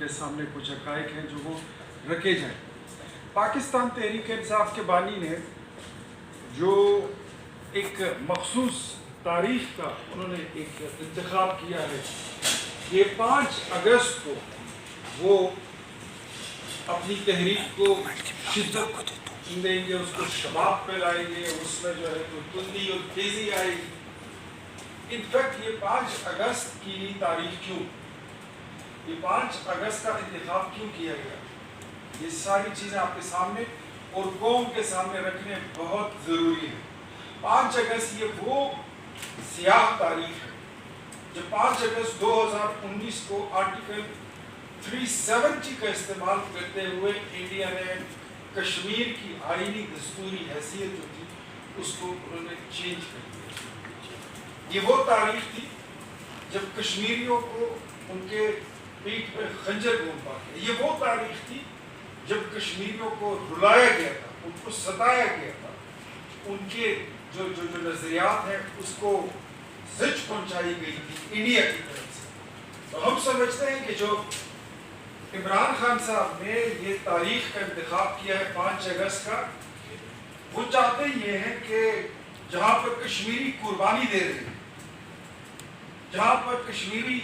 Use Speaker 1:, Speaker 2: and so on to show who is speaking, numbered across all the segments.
Speaker 1: کے سامنے کچھ حقائق ہیں جو وہ رکھے جائیں۔ پاکستان تحریک انصاف کے بانی نے جو ایک مخصوص تاریخ کا انہوں نے ایک انتخاب کیا ہے، یہ 5 اگست کو وہ اپنی تحریک کو شدت دیں گے، اس کو شباب پھیلائیں گے، اس میں جو ہے تو تندی اور تیزی آئے گی۔ انفیکٹ یہ 5 اگست کی تاریخ کیوں، یہ 5 اگست کا انتخاب کیوں کیا گیا، یہ ساری چیزیں آپ کے سامنے اور قوم کے سامنے رکھنے بہت ضروری ہے۔ 5 اگست یہ وہ سیاہ تاریخ ہے جب 5 اگست 2019 کو آرٹیکل 370 کا استعمال کرتے ہوئے انڈیا نے کشمیر کی آئینی دستوری حیثیت جو تھی اس کو انہوں نے چینج کر دیا۔ یہ وہ تاریخ تھی جب کشمیریوں کو ان کے پیٹھ پر خنجر گھونپا گیا، یہ وہ تاریخ تھی جب کشمیریوں کو رلایا گیا تھا، ان کو ستایا گیا تھا، ان کے جو نظریات ہیں اس کو زچ پہنچائی گئی تھی انڈیا کی طرف سے۔ تو ہم سمجھتے ہیں کہ جو عمران خان صاحب نے یہ تاریخ کا انتخاب کیا ہے 5 اگست کا، وہ چاہتے یہ ہیں کہ جہاں پر کشمیری قربانی دے رہے ہیں، جہاں پر کشمیری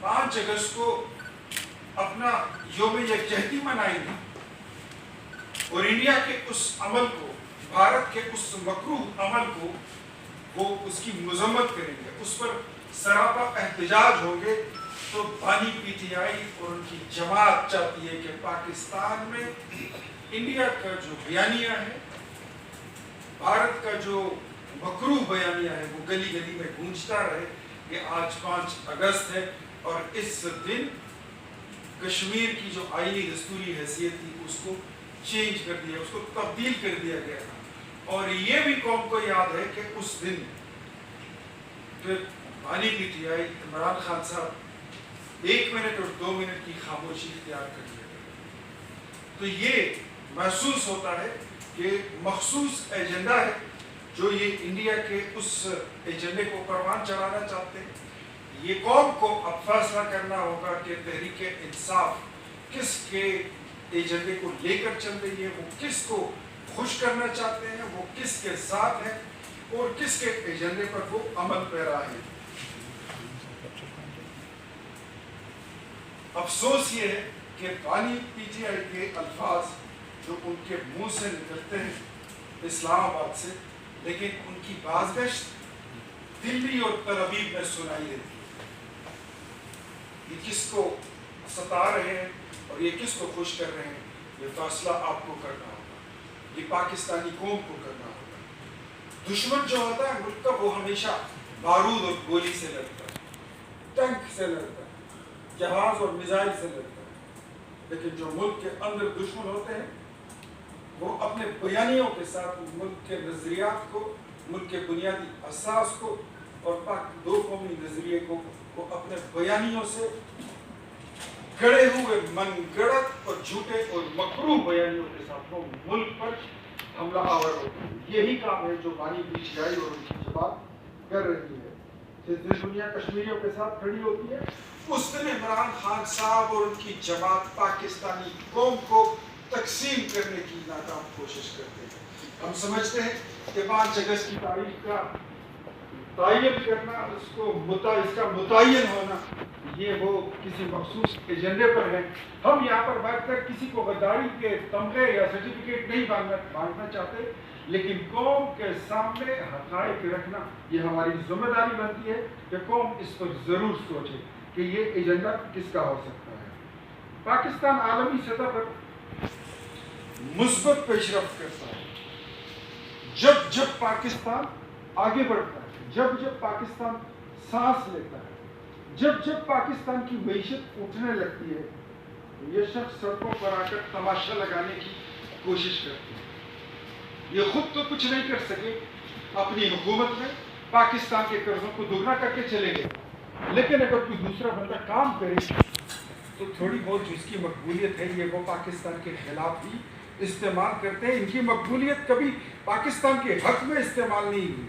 Speaker 1: 5 اگست کو اپنا یوم یکجہتی منائیں گے اور انڈیا کے اس عمل کو، بھارت کے اس مکروہ عمل کو وہ اس کی مذمت کریں گے، اس پر سراپا احتجاج ہوں گے، تو بانی پی ٹی آئی اور ان کی جماعت چاہتی ہے کہ پاکستان میں انڈیا کا جو بیانیہ ہے، بھارت کا جو مکروہ بیانیہ ہے، وہ گلی گلی میں گونجتا رہے کہ آج 5 اگست ہے اور اس دن کشمیر کی جو آئینی دستوری حیثیت تھی اس کو چینج کر دیا، اس کو تبدیل کر دیا گیا تھا۔ اور یہ بھی قوم کو یاد ہے کہ اس دن پھر بانی P T I Imran Khan صاحب 1 منٹ اور 2 منٹ کی خاموشی اختیار کر لیا گیا۔ تو یہ محسوس ہوتا ہے کہ مخصوص ایجنڈا ہے جو یہ انڈیا کے اس ایجنڈے کو پروان چڑھانا چاہتے ہیں۔ یہ قوم کو اب فیصلہ کرنا ہوگا کہ تحریک انصاف کس کے ایجنڈے کو لے کر چل رہی ہے، وہ کس کو خوش کرنا چاہتے ہیں، وہ کس کے ساتھ ہیں اور کس کے ایجنڈے پر وہ عمل پیرا ہے۔ افسوس یہ ہے کہ بانی پی ٹی آئی کے الفاظ جو ان کے منہ سے نکلتے ہیں اسلام آباد سے، لیکن ان کی بازگشت دلی اور تل ابیب میں سنائی دیتی ہے۔ یہ کس کو ستا رہے ہیں اور یہ کس کو خوش کر رہے ہیں، یہ فیصلہ آپ کو کرنا ہوگا، یہ پاکستانی قوم کو کرنا ہوگا۔ دشمن جو ہوتا ہے ملک کا، وہ ہمیشہ بارود اور گولی سے لڑتا ہے، ٹینک سے لڑتا ہے، جہاز اور میزائل سے لڑتا ہے، لیکن جو ملک کے اندر دشمن ہوتے ہیں وہ اپنے بیانیوں کے ساتھ ملک کے نظریات کو، ملک کے بنیادی اساس کو اور پاک 2 قومی نظریے کو وہ اپنے بیانیوں سے گڑے ہوئے من گڑت اور جھوٹے اور مکروہ بیانیوں کے ساتھ وہ ملک پر حملہ آور ہوتے ہیں۔ یہی کام ہے جو بانی پی ٹی آئی اور ان کی جماعت کر رہی ہے۔ جس دن دنیا کشمیریوں کے ساتھ کھڑی ہوتی ہے اس دن عمران خان صاحب اور ان کی جماعت پاکستانی قوم کو تقسیم کرنے کی ناکام کوشش کرتے ہیں۔ ہم سمجھتے ہیں کہ 5 اگست کی تاریخ کا تعین کرنا، اس کا متعین ہونا، یہ وہ کسی مخصوص ایجنڈے پر ہے۔ ہم یہاں پر بیٹھ کر کسی کو غداری کے تمغے یا سرٹیفکیٹ نہیں مانگنا چاہتے، لیکن قوم کے سامنے حقائق رکھنا یہ ہماری ذمہ داری بنتی ہے کہ قوم اس پر ضرور سوچے کہ یہ ایجنڈا کس کا ہو سکتا ہے۔ پاکستان عالمی سطح پر مثبت پیش رفت کرتا ہے جب جب پاکستان آگے بڑھتا ہے، جب جب پاکستان سانس لیتا ہے، جب جب پاکستان کی معیشت اٹھنے لگتی ہے، یہ شخص سڑکوں پر آ کر تماشا لگانے کی کوشش کرتے ہیں۔ یہ خود تو کچھ نہیں کر سکے اپنی حکومت میں، پاکستان کے قرضوں کو دگنا کر کے چلے گئے، لیکن اگر کوئی دوسرا بندہ کام کرے تو تھوڑی بہت جو اس کی مقبولیت ہے یہ وہ پاکستان کے خلاف بھی استعمال کرتے ہیں۔ ان کی مقبولیت کبھی پاکستان کے حق میں استعمال نہیں ہوئی،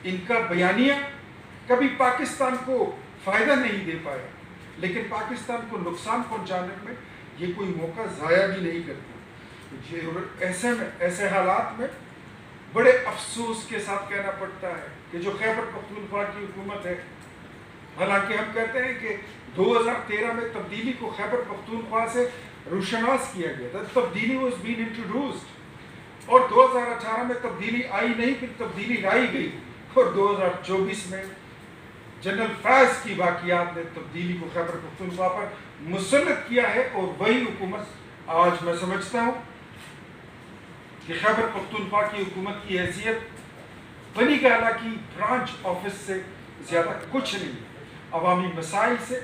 Speaker 1: ان کا بیانیہ کبھی پاکستان کو فائدہ نہیں دے پایا، لیکن پاکستان کو نقصان پہنچانے میں یہ کوئی موقع ضائع بھی نہیں کرتا۔ ایسے حالات میں بڑے افسوس کے ساتھ کہنا پڑتا ہے کہ جو خیبر پختونخوا کی حکومت ہے، حالانکہ ہم کہتے ہیں کہ 2013 میں تبدیلی کو خیبر پختونخوا سے روشناس کیا گیا تھا، تبدیلی واز بین انٹروڈیوسڈ، اور 2018 میں تبدیلی آئی نہیں، پھر تبدیلی لائی گئی، اور 2024 میں جنرل فیض کی واقعات نے تبدیلی کو خیبر پختونخوا پر مسلط کیا ہے، اور وہی حکومت آج میں سمجھتا ہوں کہ خیبر پختونخوا کی حکومت کی حیثیت بنی گالہ کی برانچ آفس سے زیادہ کچھ نہیں ہے۔ عوامی مسائل سے،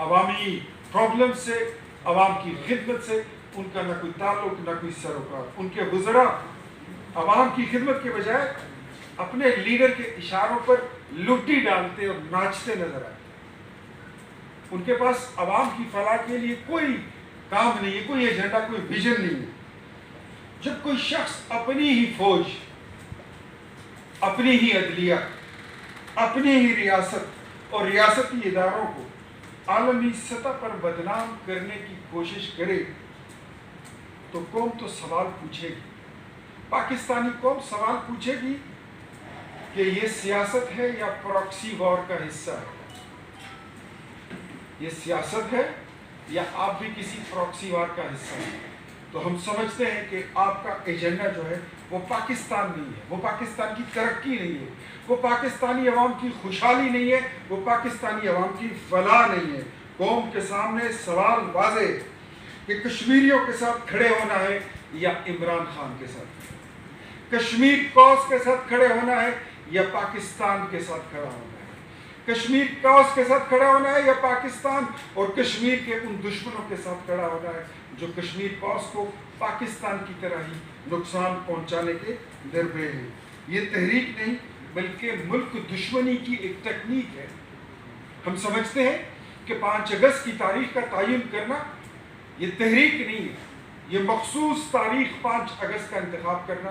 Speaker 1: عوامی پرابلم سے، عوام کی خدمت سے ان کا نہ کوئی تعلق، نہ کوئی سروکار۔ ان کے وزراء عوام کی خدمت کے بجائے اپنے لیڈر کے اشاروں پر لٹی ڈالتے اور ناچتے نظر آتے۔ ان کے پاس عوام کی فلاح کے لیے کوئی کام نہیں ہے، کوئی ایجنڈا، کوئی ویژن نہیں ہے۔ جب کوئی شخص اپنی ہی فوج، اپنی ہی عدلیہ، اپنی ہی ریاست اور ریاستی اداروں کو عالمی سطح پر بدنام کرنے کی کوشش کرے تو قوم تو سوال پوچھے گی، پاکستانی قوم سوال پوچھے گی کہ یہ سیاست ہے یا پراکسی وار کا حصہ ہے؟ یہ سیاست ہے یا آپ بھی کسی پراکسی وار کا حصہ ہیں؟ تو ہم سمجھتے ہیں کہ آپ کا ایجنڈا جو ہے وہ پاکستان نہیں ہے، وہ پاکستان کی ترقی نہیں ہے، وہ پاکستانی عوام کی خوشحالی نہیں ہے، وہ پاکستانی عوام کی فلاح نہیں ہے۔ قوم کے سامنے سوال واضح ہے کہ کشمیریوں کے ساتھ کھڑے ہونا ہے یا عمران خان کے ساتھ، کشمیر کاز کے ساتھ کھڑے ہونا ہے یا پاکستان کے ساتھ کھڑا ہونا ہے، کشمیر کاز کے ساتھ کھڑا ہونا ہے یا پاکستان اور کشمیر کے ان دشمنوں کے ساتھ کھڑا ہونا ہے جو کشمیر کاز کو پاکستان کی طرح ہی نقصان پہنچانے کے درپے ہیں۔ یہ تحریک نہیں بلکہ ملک دشمنی کی ایک تکنیک ہے۔ ہم سمجھتے ہیں کہ 5 اگست کی تاریخ کا تعین کرنا یہ تحریک نہیں ہے، یہ مخصوص تاریخ 5 اگست کا انتخاب کرنا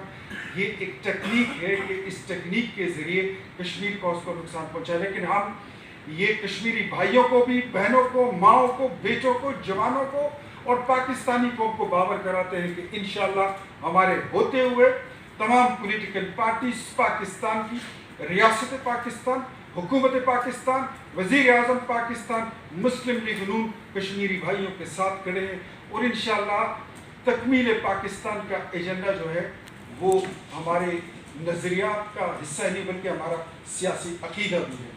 Speaker 1: یہ ایک تکنیک ہے کہ اس تکنیک کے ذریعے کشمیر کاز کو نقصان پہنچا۔ لیکن ہم یہ کشمیری بھائیوں کو بھی، بہنوں کو، ماؤں کو، بیٹوں کو، جوانوں کو اور پاکستانی قوم کو باور کراتے ہیں کہ انشاءاللہ ہمارے ہوتے ہوئے تمام پولیٹیکل پارٹیز پاکستان کی، ریاست پاکستان، حکومت پاکستان، وزیر اعظم پاکستان، مسلم لیگ نون کشمیری بھائیوں کے ساتھ کھڑے ہیں، اور انشاءاللہ تکمیل پاکستان کا ایجنڈا جو ہے وہ ہمارے نظریات کا حصہ نہیں بلکہ ہمارا سیاسی عقیدہ بھی ہے۔